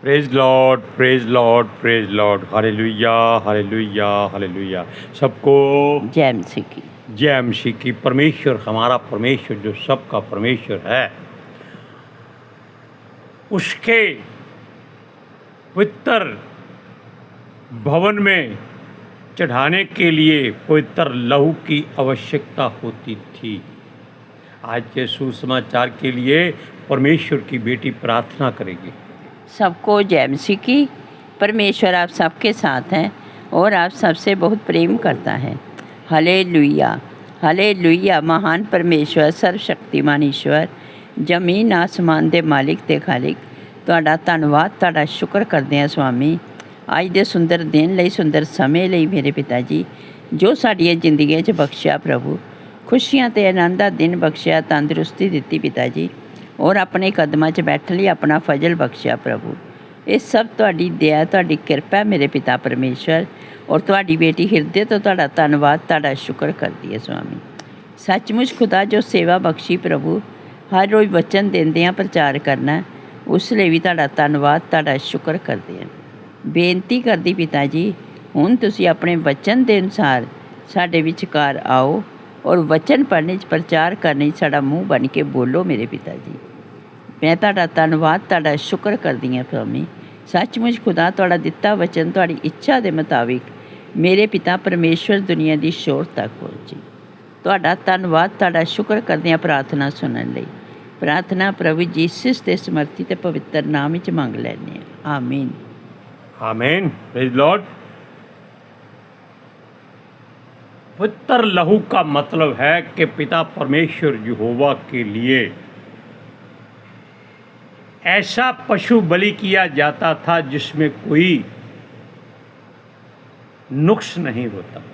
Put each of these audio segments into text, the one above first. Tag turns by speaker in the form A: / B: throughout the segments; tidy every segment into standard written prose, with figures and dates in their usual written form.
A: Praise Lord, praise Lord, praise Lord. Hallelujah, hallelujah, hallelujah. सबको
B: जय मसीह की।
A: जय मसीह की। परमेश्वर, हमारा परमेश्वर जो सबका परमेश्वर है, उसके पवित्र भवन में चढ़ाने के लिए पवित्र लहू की आवश्यकता होती थी। आज के सुसमाचार के लिए परमेश्वर की बेटी प्रार्थना करेगी।
B: सबको जय मसीह की। परमेश्वर आप सबके साथ हैं और आप सबसे बहुत प्रेम करता है। Hallelujah, hallelujah. महान परमेश्वर, सर्वशक्तिमान ईश्वर, जमीन आसमान दे मालिक ते खालिक, ਤੁਹਾਡਾ ਧੰਨਵਾਦ, ਤੁਹਾਡਾ ਸ਼ੁਕਰ ਕਰਦੇ ਹਾਂ ਸੁਆਮੀ, ਅੱਜ ਦੇ ਸੁੰਦਰ ਦਿਨ ਲਈ, ਸੁੰਦਰ ਸਮੇਂ ਲਈ ਮੇਰੇ ਪਿਤਾ ਜੀ, ਜੋ ਸਾਡੀਆਂ ਜ਼ਿੰਦਗੀਆਂ 'ਚ ਬਖਸ਼ਿਆ ਪ੍ਰਭੂ, ਖੁਸ਼ੀਆਂ ਤੇ ਆਨੰਦ ਦਾ ਦਿਨ ਬਖਸ਼ਿਆ, ਤੰਦਰੁਸਤੀ ਦਿੱਤੀ ਪਿਤਾ ਜੀ, ਔਰ ਆਪਣੇ ਕਦਮਾਂ 'ਚ ਬੈਠਣ ਲਈ ਆਪਣਾ ਫਜ਼ਲ ਬਖਸ਼ਿਆ ਪ੍ਰਭੂ। ਇਹ ਸਭ ਤੁਹਾਡੀ ਦਇਆ, ਤੁਹਾਡੀ ਕਿਰਪਾ ਮੇਰੇ ਪਿਤਾ ਪਰਮੇਸ਼ਵਰ, ਔਰ ਤੁਹਾਡੀ ਬੇਟੀ ਹਿਰਦੇ ਤੋਂ ਤੁਹਾਡਾ ਧੰਨਵਾਦ, ਤੁਹਾਡਾ ਸ਼ੁਕਰ ਕਰਦੀ ਹੈ ਸੁਆਮੀ। ਸੱਚਮੁੱਚ ਖੁਦਾ ਜੋ ਸੇਵਾ ਬਖਸ਼ੀ ਪ੍ਰਭੂ, ਹਰ ਰੋਜ਼ ਵਚਨ ਦਿੰਦਿਆਂ ਪ੍ਰਚਾਰ ਕਰਨਾ, ਉਸ ਲਈ ਵੀ ਤੁਹਾਡਾ ਧੰਨਵਾਦ, ਤੁਹਾਡਾ ਸ਼ੁਕਰ ਕਰਦੇ ਹਾਂ। ਬੇਨਤੀ ਕਰਦੀ ਪਿਤਾ ਜੀ, ਹੁਣ ਤੁਸੀਂ ਆਪਣੇ ਵਚਨ ਦੇ ਅਨੁਸਾਰ ਸਾਡੇ ਵਿਚਕਾਰ ਆਓ ਔਰ ਵਚਨ ਪੜ੍ਹਨੇ 'ਚ, ਪ੍ਰਚਾਰ ਕਰਨੇ 'ਚ ਸਾਡਾ ਮੂੰਹ ਬਣ ਕੇ ਬੋਲੋ ਮੇਰੇ ਪਿਤਾ ਜੀ। ਮੈਂ ਤੁਹਾਡਾ ਧੰਨਵਾਦ, ਤੁਹਾਡਾ ਸ਼ੁਕਰ ਕਰਦੀ ਹਾਂ ਸੁਆਮੀ। ਸੱਚਮੁੱਚ ਖੁਦਾ ਤੁਹਾਡਾ ਦਿੱਤਾ ਵਚਨ ਤੁਹਾਡੀ ਇੱਛਾ ਦੇ ਮੁਤਾਬਿਕ ਮੇਰੇ ਪਿਤਾ ਪਰਮੇਸ਼ਵਰ ਦੁਨੀਆ ਦੀ ਸ਼ੋਰ ਤੱਕ ਪਹੁੰਚੀ। ਤੁਹਾਡਾ ਧੰਨਵਾਦ, ਤੁਹਾਡਾ ਸ਼ੁਕਰ ਕਰਦੇ ਹਾਂ ਪ੍ਰਾਰਥਨਾ ਸੁਣਨ ਲਈ। ਪ੍ਰਾਰਥਨਾ ਪ੍ਰਭੂ ਯੀਸੂ ਦੇ ਸਮਰਥੀ ਤੇ ਪਵਿੱਤਰ ਨਾਮ ਵਿੱਚ ਮੰਗ ਲੈਂਦੇ ਹਾਂ, ਆਮੀਨ।
A: आमीन। Praise Lord. पवित्र लहू का मतलब है कि पिता परमेश्वर यहोवा के लिए ऐसा पशु बलि किया जाता था जिसमें कोई नुक्स नहीं होता।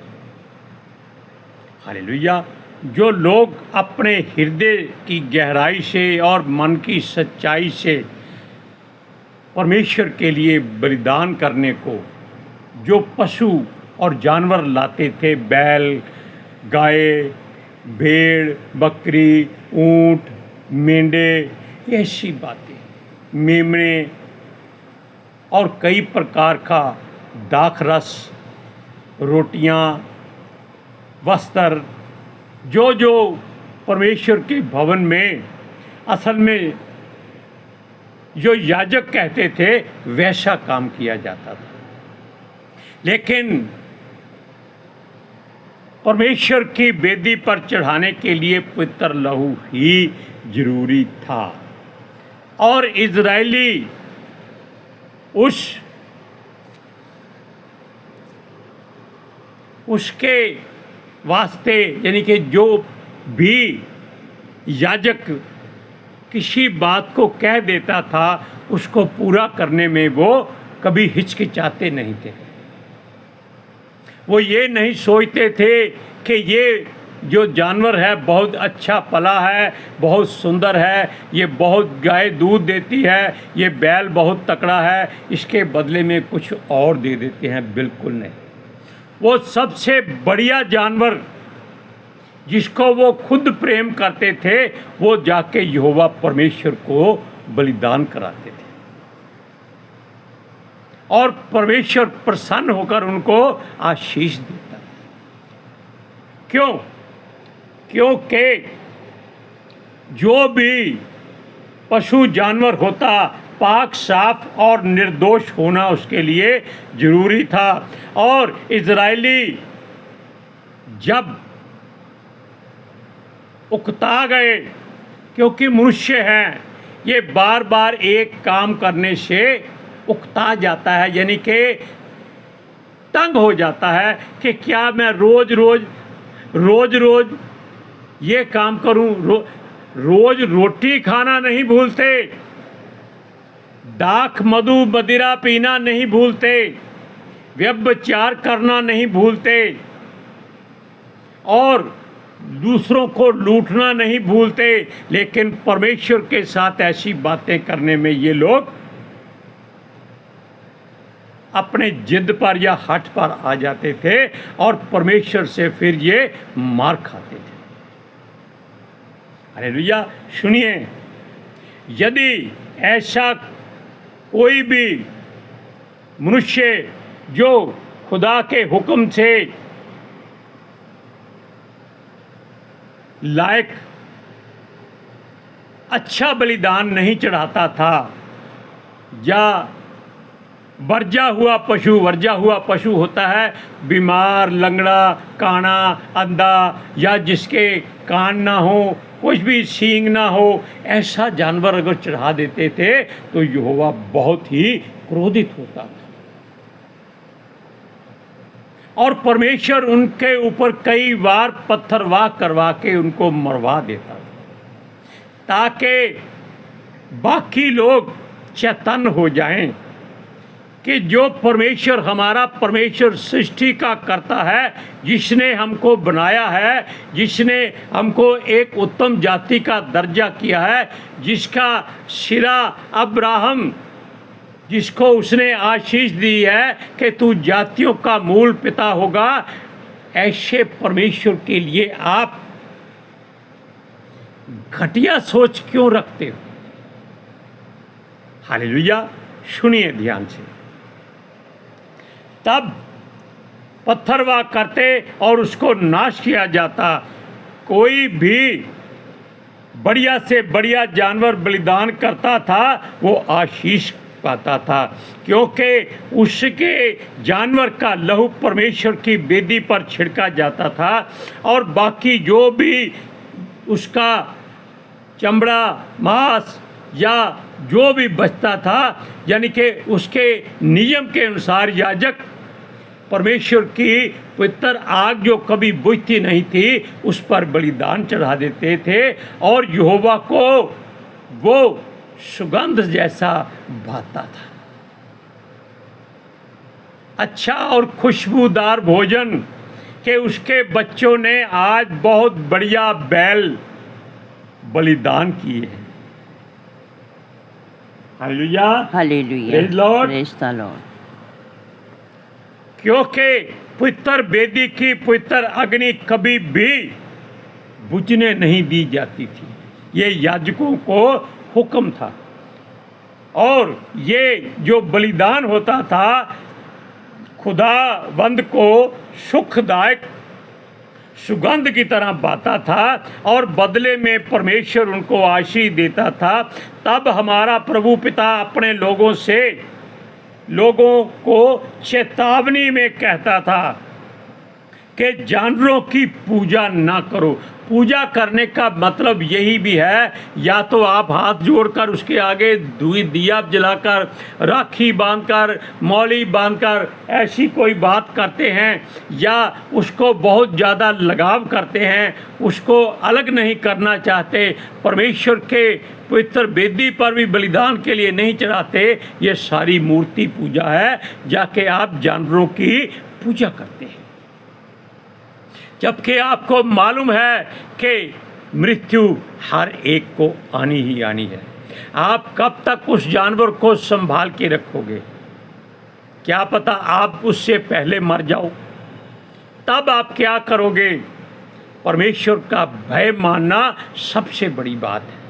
A: हालेलुया। जो लोग अपने हृदय की गहराई से और मन की सच्चाई से परमेश्वर के लिए बलिदान करने को जो पशु और जानवर लाते थे, बैल, गाय, भेड़, बकरी, ऊँट, मेंढे, ऐसी बातें, मेमने और कई प्रकार का दाख रस, रोटियाँ, वस्त्र, जो जो परमेश्वर के भवन में असल में जो याजक कहते थे वैसा काम किया जाता था। लेकिन परमेश्वर की वेदी पर चढ़ाने के लिए पवित्र लहू ही जरूरी था। और इजरायली उसके वास्ते, यानी कि जो भी याजक किसी बात को कह देता था, उसको पूरा करने में वो कभी हिचकिचाते नहीं थे। वो ये नहीं सोचते थे कि ये जो जानवर है बहुत अच्छा पला है, बहुत सुंदर है, ये बहुत गाय दूध देती है, ये बैल बहुत तकड़ा है, इसके बदले में कुछ और दे देते हैं। बिल्कुल नहीं। वो सबसे बढ़िया जानवर जिसको वो खुद प्रेम करते थे, वो जाके यहोवा परमेश्वर को बलिदान कराते थे और परमेश्वर प्रसन्न होकर उनको आशीष देता। क्यों? क्योंकि जो भी पशु जानवर होता, पाक, साफ और निर्दोष होना उसके लिए जरूरी था। और इजरायली जब उकता गए, क्योंकि मनुष्य हैं, ये बार बार एक काम करने से उकता जाता है, यानी कि तंग हो जाता है कि क्या मैं रोज रोज ये काम करूं। रोज रोटी खाना नहीं भूलते, दाख मधु मदिरा पीना नहीं भूलते, व्यभिचार करना नहीं भूलते और दूसरों को लूटना नहीं भूलते। लेकिन परमेश्वर के साथ ऐसी बातें करने में ये लोग अपने जिद पर या हठ पर आ जाते थे और परमेश्वर से फिर ये मार खाते थे। हालेलुया। सुनिए, यदि ऐसा कोई भी मनुष्य जो खुदा के हुक्म से लायक अच्छा बलिदान नहीं चढ़ाता था, या वर्जा हुआ पशु होता है, बीमार, लंगड़ा, काना, अंधा, या जिसके कान ना हो, कुछ भी सींग ना हो, ऐसा जानवर अगर चढ़ा देते थे तो यहोवा बहुत ही क्रोधित होता था और परमेश्वर उनके ऊपर कई बार पत्थरवाह करवा के उनको मरवा देता था ताकि बाकी लोग चैतन्य हो जाएं कि जो परमेश्वर, हमारा परमेश्वर सृष्टि का करता है, जिसने हमको बनाया है, जिसने हमको एक उत्तम जाति का दर्जा किया है, जिसका सिरा अब्राहम, जिसको उसने आशीष दी है कि तू जातियों का मूल पिता होगा, ऐसे परमेश्वर के लिए आप घटिया सोच क्यों रखते हो? हालेलुया। सुनिए ध्यान से। तब पत्थरवाह करते और उसको नाश किया जाता। कोई भी बढ़िया से बढ़िया जानवर बलिदान करता था वो आशीष पाता था, क्योंकि उसके जानवर का लहू परमेश्वर की वेदी पर छिड़का जाता था और बाकी जो भी उसका चमड़ा, मांस या जो भी बचता था, यानी कि उसके नियम के अनुसार याजक परमेश्वर की पवित्र आग जो कभी बुझती नहीं थी उस पर बलिदान चढ़ा देते थे और यहोवा को वो सुगंध जैसा भाता था। अच्छा और खुशबूदार भोजन के उसके बच्चों ने आज बहुत बढ़िया बैल बलिदान किए हैं। Hallelujah,
B: hallelujah,
A: praise Lord,
B: praise the Lord.
A: क्योंकि पवित्र वेदी की पवित्र अग्नि कभी भी बुझने नहीं दी जाती थी, ये याजकों को हुक्म था। और ये जो बलिदान होता था खुदावंद को सुखदायक सुगंध की तरह बाता था और बदले में परमेश्वर उनको आशीष देता था। तब हमारा प्रभु पिता अपने लोगों को चेतावनी में कहता था कि जानवरों की पूजा ना करो। पूजा करने का मतलब यही भी है, या तो आप हाथ जोड़कर उसके आगे दिया जलाकर, राखी बांधकर, मौली बांधकर ऐसी कोई बात करते हैं, या उसको बहुत ज़्यादा लगाव करते हैं, उसको अलग नहीं करना चाहते, परमेश्वर के पवित्र वेदी पर भी बलिदान के लिए नहीं चढ़ाते। ये सारी मूर्ति पूजा है, जाके आप जानवरों की पूजा करते हैं, जबकि आपको मालूम है कि मृत्यु हर एक को आनी ही आनी है। आप कब तक उस जानवर को संभाल के रखोगे? क्या पता आप उससे पहले मर जाओ, तब आप क्या करोगे? परमेश्वर का भय मानना सबसे बड़ी बात है,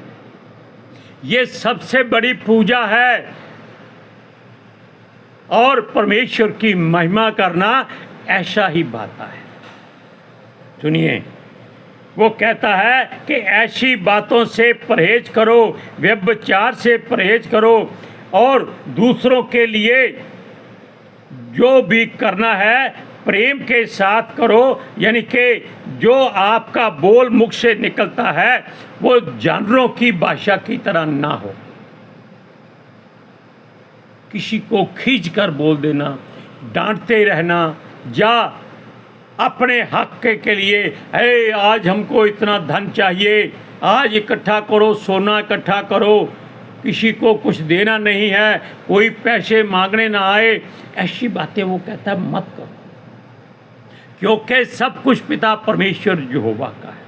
A: ये सबसे बड़ी पूजा है और परमेश्वर की महिमा करना ऐसा ही बाता है। सुनिए, वो कहता है कि ऐसी बातों से परहेज करो, व्यभिचार से परहेज करो और दूसरों के लिए जो भी करना है प्रेम के साथ करो। यानी कि जो आपका बोल मुख से निकलता है वो जानवरों की भाषा की तरह ना हो, किसी को खींच कर बोल देना, डांटते रहना, या अपने हक के लिए हे आज हमको इतना धन चाहिए, आज इकट्ठा करो, सोना इकट्ठा करो, किसी को कुछ देना नहीं है, कोई पैसे मांगने ना आए, ऐसी बातें वो कहता है मत करो, क्योंकि सब कुछ पिता परमेश्वर यहोवा का है।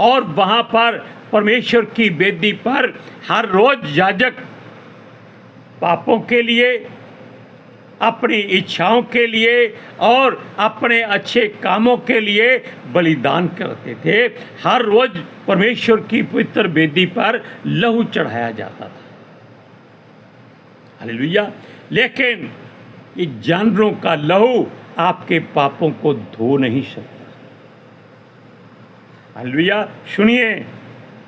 A: और वहाँ पर परमेश्वर की वेदी पर हर रोज याजक पापों के लिए, अपनी इच्छाओं के लिए और अपने अच्छे कामों के लिए बलिदान करते थे। हर रोज परमेश्वर की पवित्र वेदी पर लहू चढ़ाया जाता था। हालेलुया। लेकिन ये जानवरों का लहू आपके पापों को धो नहीं सकता। हालेलुया। सुनिए,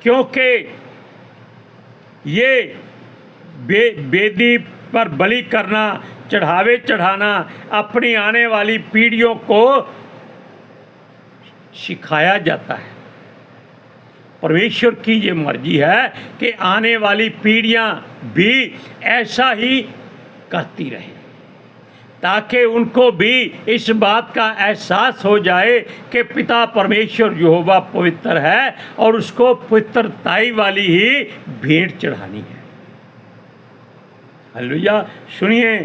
A: क्योंकि ये बेदी पर बलि करना, चढ़ावे चढ़ाना अपनी आने वाली पीढ़ियों को सिखाया जाता है। परमेश्वर की ये मर्जी है कि आने वाली पीढ़ियां भी ऐसा ही करती रहें, ताकि उनको भी इस बात का एहसास हो जाए कि पिता परमेश्वर यहोवा पवित्र है और उसको पवित्रताई वाली ही भेंट चढ़ानी है। हालेलुया। सुनिए,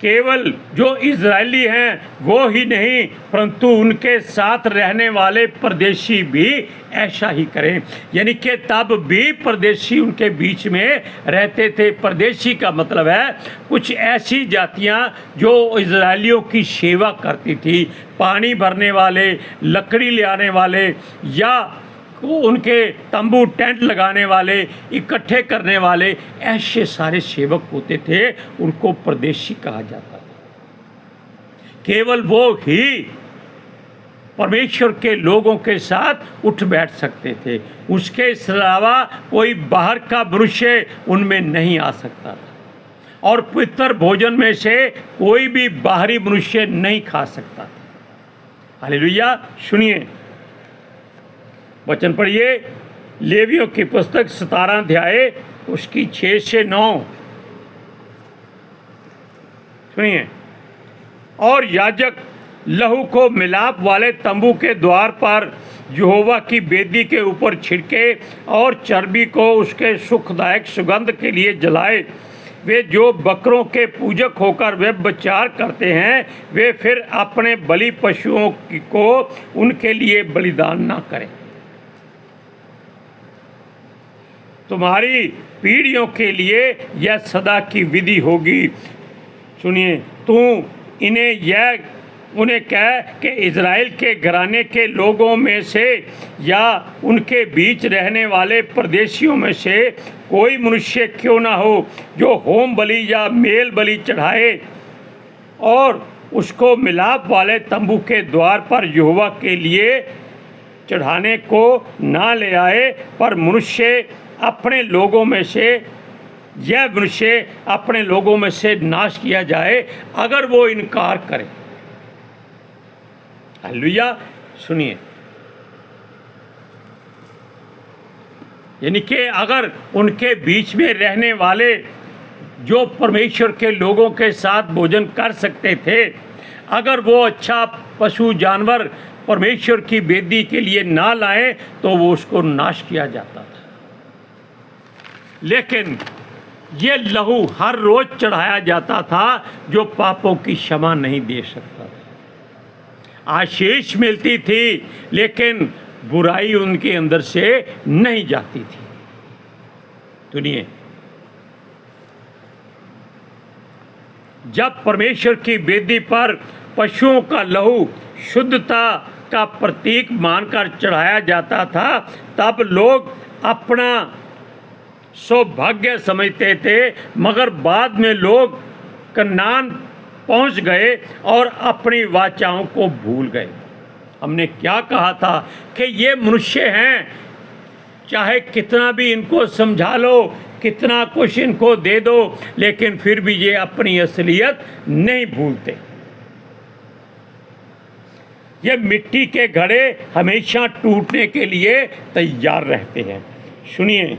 A: केवल जो इजरायली हैं वो ही नहीं, परंतु उनके साथ रहने वाले परदेशी भी ऐसा ही करें। यानी कि तब भी परदेशी उनके बीच में रहते थे। परदेशी का मतलब है कुछ ऐसी जातियां जो इजरायलियों की सेवा करती थी, पानी भरने वाले, लकड़ी ले आने वाले, या उनके तंबू टेंट लगाने वाले, इकट्ठे करने वाले, ऐसे सारे सेवक होते थे, उनको परदेशी कहा जाता था। केवल वो ही परमेश्वर के लोगों के साथ उठ बैठ सकते थे, उसके अलावा कोई बाहर का मनुष्य उनमें नहीं आ सकता था, और पवित्र भोजन में से कोई भी बाहरी मनुष्य नहीं खा सकता था। हालेलुया। सुनिए, वचन पढ़िए, लेवियों की पुस्तक 17 अध्याय उसकी 6 से 9। सुनिए, और याजक लहू को मिलाप वाले तंबू के द्वार पर यहोवा की वेदी के ऊपर छिड़के और चर्बी को उसके सुखदायक सुगंध के लिए जलाए। वे जो बकरों के पूजक होकर व्यभिचार करते हैं, वे फिर अपने बलि पशुओं को उनके लिए बलिदान ना करें। तुम्हारी पीढ़ियों के लिए यह सदा की विधि होगी। सुनिए, तू उन्हें कह कि इज़राइल के घराने के लोगों में से या उनके बीच रहने वाले परदेशियों में से कोई मनुष्य क्यों ना हो जो होम बलि या मेल बलि चढ़ाए और उसको मिलाप वाले तंबू के द्वार पर यहोवा के लिए चढ़ाने को ना ले आए, पर अपने लोगों में से नाश किया जाए अगर वो इनकार करे। हालेलुया। सुनिए, यानी कि अगर उनके बीच में रहने वाले जो परमेश्वर के लोगों के साथ भोजन कर सकते थे, अगर वो अच्छा पशु जानवर परमेश्वर की वेदी के लिए ना लाए तो वो उसको नाश किया जाता था। लेकिन ये लहू हर रोज चढ़ाया जाता था जो पापों की क्षमा नहीं दे सकता था। आशीष मिलती थी लेकिन बुराई उनके अंदर से नहीं जाती थी। सुनिए, जब परमेश्वर की वेदी पर पशुओं का लहू शुद्धता का प्रतीक मानकर चढ़ाया जाता था, तब लोग अपना सौभाग्य समझते थे। मगर बाद में लोग कनान पहुंच गए और अपनी वाचाओं को भूल गए। हमने क्या कहा था कि ये मनुष्य हैं, चाहे कितना भी इनको समझा लो, कितना कुछ इनको दे दो, लेकिन फिर भी ये अपनी असलियत नहीं भूलते। ये मिट्टी के घड़े हमेशा टूटने के लिए तैयार रहते हैं। सुनिए,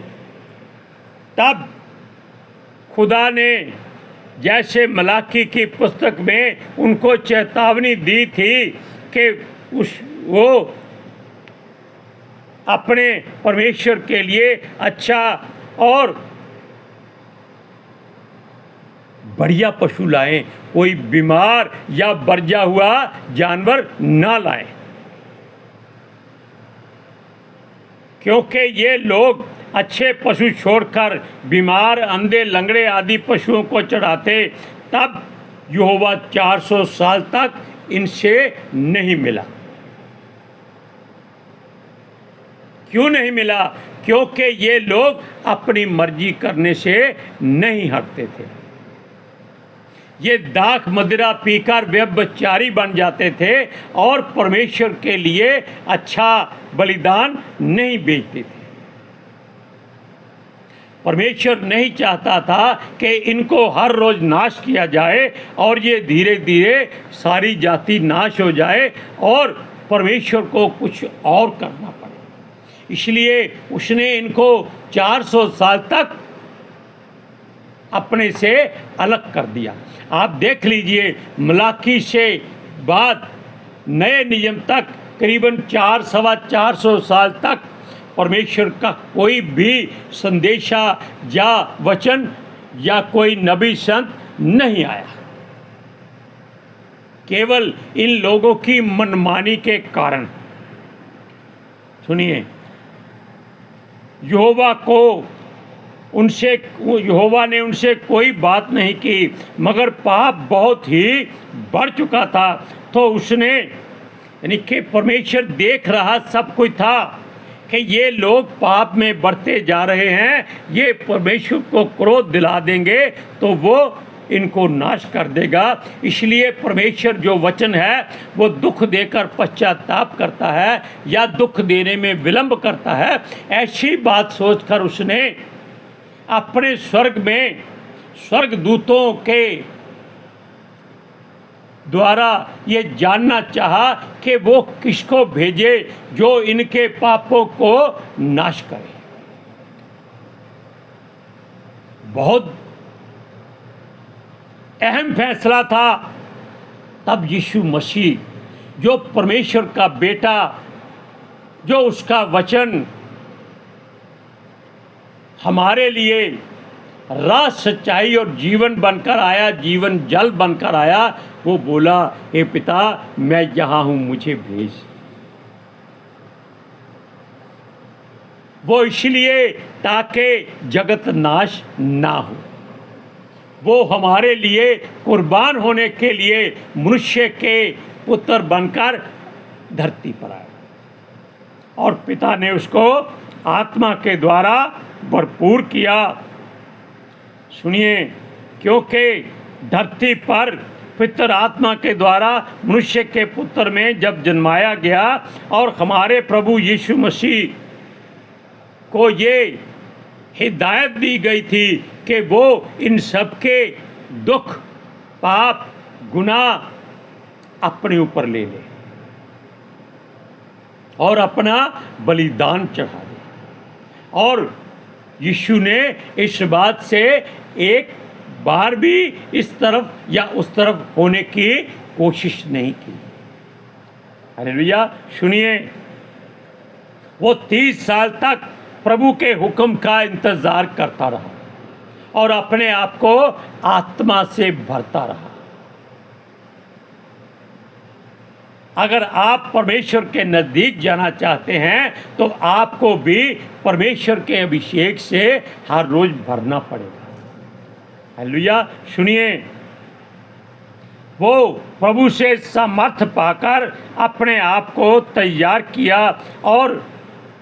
A: तब खुदा ने जैसे मलाकी की पुस्तक में उनको चेतावनी दी थी कि वो अपने परमेश्वर के लिए अच्छा और बढ़िया पशु लाएं, कोई बीमार या बरजा हुआ जानवर ना लाएं, क्योंकि ये लोग अच्छे पशु छोड़कर बीमार, अंधे, लंगड़े आदि पशुओं को चढ़ाते। तब यहोवा 400 साल तक इनसे नहीं मिला। क्यों नहीं मिला? क्योंकि ये लोग अपनी मर्जी करने से नहीं हटते थे। ये दाख मदिरा पीकर व्यभिचारी बन जाते थे और परमेश्वर के लिए अच्छा बलिदान नहीं बेचते थे। परमेश्वर नहीं चाहता था कि इनको हर रोज नाश किया जाए और ये धीरे धीरे सारी जाति नाश हो जाए और परमेश्वर को कुछ और करना पड़े। इसलिए उसने इनको 400 साल तक अपने से अलग कर दिया। आप देख लीजिए, मलाकी से बाद नए नियम तक करीबन 400 साल तक परमेश्वर का कोई भी संदेशा या वचन या कोई नबी संत नहीं आया। केवल इन लोगों की मनमानी के कारण। सुनिए, यहोवा ने उनसे कोई बात नहीं की, मगर पाप बहुत ही बढ़ चुका था। तो उसने, यानी कि परमेश्वर देख रहा सब कुछ था कि ये लोग पाप में बढ़ते जा रहे हैं, ये परमेश्वर को क्रोध दिला देंगे तो वो इनको नाश कर देगा। इसलिए परमेश्वर जो वचन है वो दुख देकर पश्चाताप करता है या दुख देने में विलंब करता है। ऐसी बात सोचकर उसने अपने स्वर्गदूतों के द्वारा ये जानना चाहा कि वो किसको भेजे जो इनके पापों को नाश करे। बहुत अहम फैसला था। तब यीशु मसीह जो परमेश्वर का बेटा, जो उसका वचन हमारे लिए राह, सच्चाई और जीवन बनकर आया, जीवन जल बनकर आया, वो बोला, हे पिता मैं यहाँ हूँ, मुझे भेज। वो इसलिए ताकि जगत नाश ना हो। वो हमारे लिए कुर्बान होने के लिए मनुष्य के पुत्र बनकर धरती पर आया और पिता ने उसको आत्मा के द्वारा भरपूर किया। सुनिए, क्योंकि धरती पर पितर आत्मा के द्वारा मनुष्य के पुत्र में जब जन्माया गया और हमारे प्रभु यीशु मसीह को ये हिदायत दी गई थी कि वो इन सब के दुख, पाप, गुनाह अपने ऊपर ले ले और अपना बलिदान चढ़ा दे। और यीशु ने इस बात से एक बार भी इस तरफ या उस तरफ होने की कोशिश नहीं की। हालेलुया। सुनिए, वो 30 साल तक प्रभु के हुक्म का इंतजार करता रहा और अपने आप को आत्मा से भरता रहा। अगर आप परमेश्वर के नज़दीक जाना चाहते हैं तो आपको भी परमेश्वर के अभिषेक से हर रोज भरना पड़ेगा। हालेलुया। सुनिए, वो प्रभु से सामर्थ पाकर अपने आप को तैयार किया और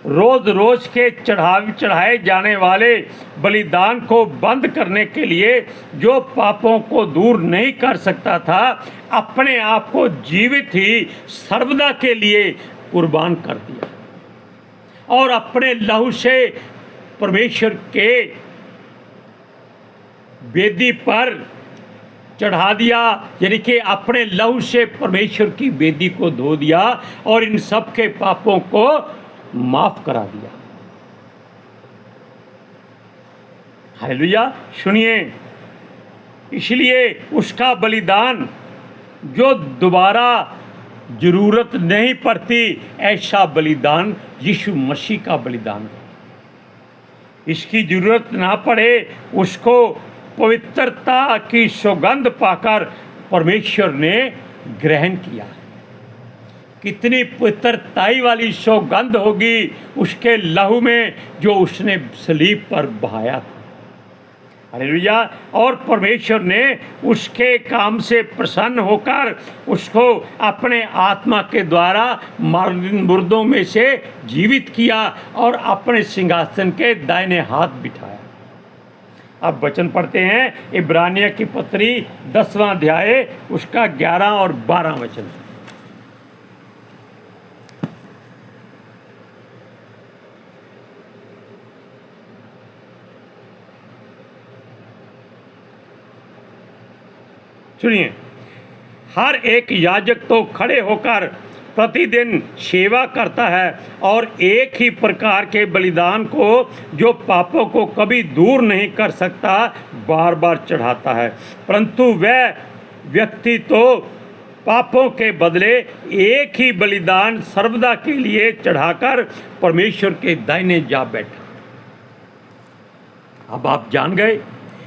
A: रोज रोज के चढ़ाए जाने वाले बलिदान को बंद करने के लिए, जो पापों को दूर नहीं कर सकता था, अपने आप को जीवित ही सर्वदा के लिए कुर्बान कर दिया और अपने लहू से परमेश्वर के वेदी पर चढ़ा दिया। यानी कि अपने लहू से परमेश्वर की वेदी को धो दिया और इन सब के पापों को माफ करा दिया। हालेलुया। सुनिए, इसलिए उसका बलिदान जो दोबारा जरूरत नहीं पड़ती, ऐसा बलिदान यीशु मसीह का बलिदान। इसकी जरूरत ना पड़े, उसको पवित्रता की सौगंध पाकर परमेश्वर ने ग्रहण किया। कितनी पवित्रताई वाली सौगंध होगी उसके लहू में जो उसने सलीब पर बहाया था। हालेलुया। और परमेश्वर ने उसके काम से प्रसन्न होकर उसको अपने आत्मा के द्वारा मुर्दों में से जीवित किया और अपने सिंहासन के दाहिने हाथ बिठाया। अब वचन पढ़ते हैं, इब्रानियों की पत्री 10वां अध्याय उसका 11 और 12 वचन। सुनिए, हर एक याजक तो खड़े होकर प्रतिदिन सेवा करता है और एक ही प्रकार के बलिदान को जो पापों को कभी दूर नहीं कर सकता बार बार चढ़ाता है, परंतु वह व्यक्ति तो पापों के बदले एक ही बलिदान सर्वदा के लिए चढ़ाकर परमेश्वर के दाहिने जा बैठा। अब आप जान गए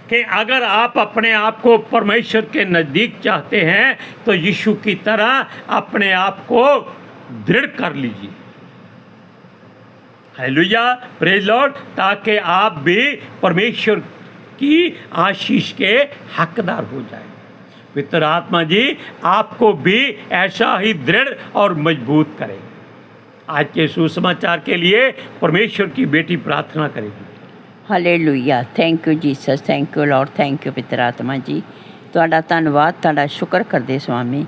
A: कि अगर आप अपने आप को परमेश्वर के नज़दीक चाहते हैं तो यीशु की तरह अपने आप को दृढ़ कर लीजिए। हालेलुया, प्रेज लॉर्ड, ताकि आप भी परमेश्वर की आशीष के हकदार हो जाए। पवित्र आत्मा जी आपको भी ऐसा ही दृढ़ और मजबूत करे। आज के सुसमाचार के लिए परमेश्वर की बेटी प्रार्थना करेगी।
B: Hallelujah. Thank you Jesus, thank you Lord, thank you ਪਿਤਰ ਆਤਮਾ ਜੀ। ਤੁਹਾਡਾ ਧੰਨਵਾਦ, ਤੁਹਾਡਾ ਸ਼ੁਕਰ ਕਰਦੇ ਸੁਆਮੀ,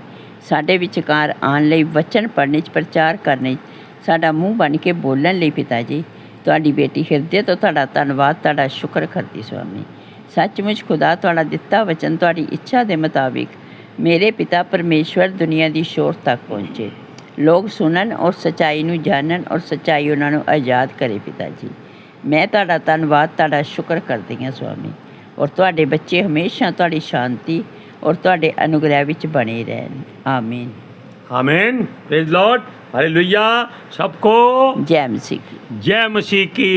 B: ਸਾਡੇ ਵਿਚਕਾਰ ਆਉਣ ਲਈ, ਵਚਨ ਪੜ੍ਹਨੇ 'ਚ, ਪ੍ਰਚਾਰ ਕਰਨੇ 'ਚ, ਸਾਡਾ ਮੂੰਹ ਬਣ ਕੇ ਬੋਲਣ ਲਈ ਪਿਤਾ ਜੀ। ਤੁਹਾਡੀ ਬੇਟੀ ਹਿਰਦੇ ਤੋਂ ਤੁਹਾਡਾ ਧੰਨਵਾਦ, ਤੁਹਾਡਾ ਸ਼ੁਕਰ ਕਰਦੀ ਸੁਆਮੀ। ਸੱਚਮੁੱਚ ਖੁਦਾ ਤੁਹਾਡਾ ਦਿੱਤਾ ਵਚਨ ਤੁਹਾਡੀ ਇੱਛਾ ਦੇ ਮੁਤਾबिक ਮੇਰੇ ਪਿਤਾ ਪਰਮੇਸ਼ਵਰ ਦੁਨੀਆ ਦੀ ਸ਼ੋਰ ਤੱਕ ਪਹੁੰਚੇ, ਲੋਕ ਸੁਣਨ ਔਰ ਸੱਚਾਈ ਨੂੰ ਜਾਣਨ ਔਰ ਸੱਚਾਈ ਉਹਨਾਂ ਨੂੰ ਆਜ਼ਾਦ ਕਰੇ ਪਿਤਾ ਜੀ। ਮੈਂ ਤੁਹਾਡਾ ਧੰਨਵਾਦ, ਤੁਹਾਡਾ ਸ਼ੁਕਰ ਕਰਦੀ ਹਾਂ ਸੁਆਮੀ। ਔਰ ਤੁਹਾਡੇ ਬੱਚੇ ਹਮੇਸ਼ਾ ਤੁਹਾਡੀ ਸ਼ਾਂਤੀ ਔਰ ਤੁਹਾਡੇ ਅਨੁਗ੍ਰਹਿ ਵਿੱਚ ਬਣੇ ਰਹਿਣ। ਆਮੀਨ।
A: आमीन। Praise Lord, hallelujah. सबको
B: जय मसीह की।
A: जय मसीह की।